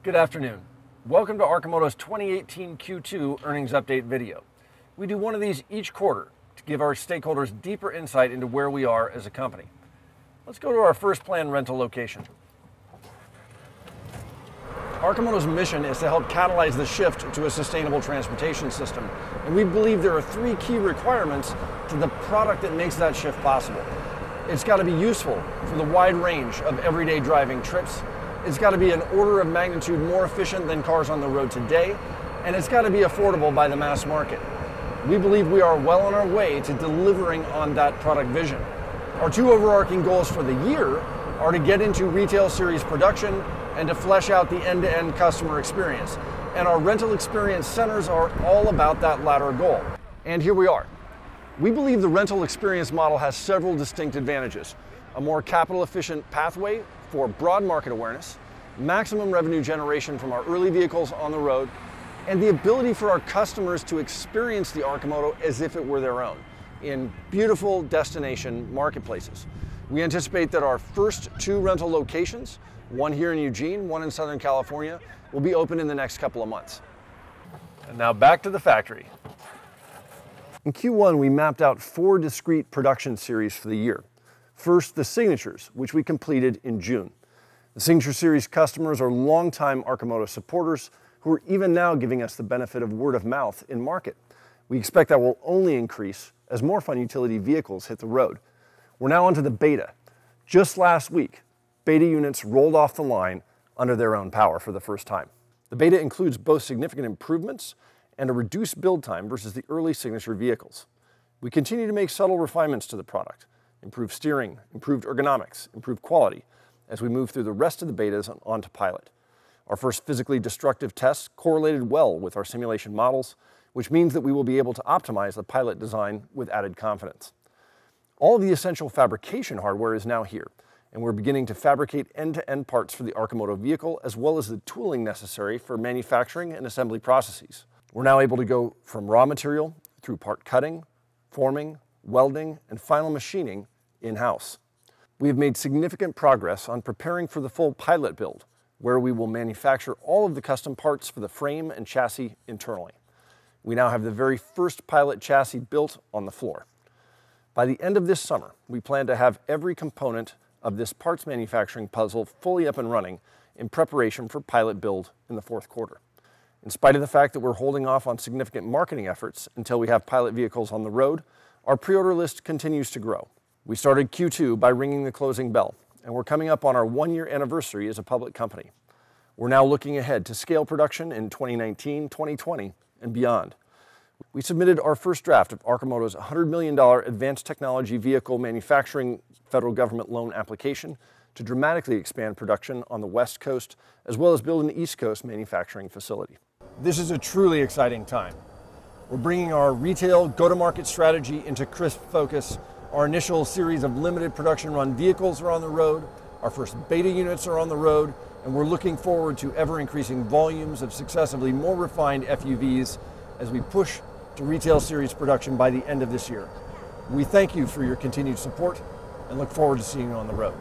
Good afternoon. Welcome to Arcimoto's 2018 Q2 earnings update video. We do one of these each quarter to give our stakeholders deeper insight into where we are as a company. Let's go to our first planned rental location. Arcimoto's mission is to help catalyze the shift to a sustainable transportation system, and we believe there are three key requirements to the product that makes that shift possible. It's got to be useful for the wide range of everyday driving trips. It's got to be an order of magnitude more efficient than cars on the road today, and it's got to be affordable by the mass market. We believe we are well on our way to delivering on that product vision. Our two overarching goals for the year are to get into retail series production and to flesh out the end-to-end customer experience. And our rental experience centers are all about that latter goal. And here we are. We believe the rental experience model has several distinct advantages: a more capital-efficient pathway for broad market awareness, maximum revenue generation from our early vehicles on the road, and the ability for our customers to experience the Arcimoto as if it were their own in beautiful destination marketplaces. We anticipate that our first two rental locations, one here in Eugene, one in Southern California, will be open in the next couple of months. And now back to the factory. In Q1, we mapped out 4 discrete production series for the year. First, the Signatures, which we completed in June. The Signature Series customers are longtime Arcimoto supporters who are even now giving us the benefit of word of mouth in market. We expect that will only increase as more fun utility vehicles hit the road. We're now onto the Beta. Just last week, Beta units rolled off the line under their own power for the first time. The Beta includes both significant improvements and a reduced build time versus the early Signature vehicles. We continue to make subtle refinements to the product: improved steering, improved ergonomics, improved quality, as we move through the rest of the Betas onto Pilot. Our first physically destructive tests correlated well with our simulation models, which means that we will be able to optimize the Pilot design with added confidence. All of the essential fabrication hardware is now here, and we're beginning to fabricate end-to-end parts for the Arcimoto vehicle, as well as the tooling necessary for manufacturing and assembly processes. We're now able to go from raw material through part cutting, forming, welding, and final machining in-house. We have made significant progress on preparing for the full Pilot build, where we will manufacture all of the custom parts for the frame and chassis internally. We now have the very first Pilot chassis built on the floor. By the end of this summer, we plan to have every component of this parts manufacturing puzzle fully up and running in preparation for Pilot build in the fourth quarter. In spite of the fact that we're holding off on significant marketing efforts until we have Pilot vehicles on the road, our pre-order list continues to grow. We started Q2 by ringing the closing bell, and we're coming up on our 1-year anniversary as a public company. We're now looking ahead to scale production in 2019, 2020, and beyond. We submitted our first draft of Arcimoto's $100 million Advanced Technology Vehicle Manufacturing federal government loan application to dramatically expand production on the West Coast, as well as build an East Coast manufacturing facility. This is a truly exciting time. We're bringing our retail go-to-market strategy into crisp focus. Our initial series of limited production run vehicles are on the road, our first Beta units are on the road, and we're looking forward to ever-increasing volumes of successively more refined FUVs as we push to retail series production by the end of this year. We thank you for your continued support and look forward to seeing you on the road.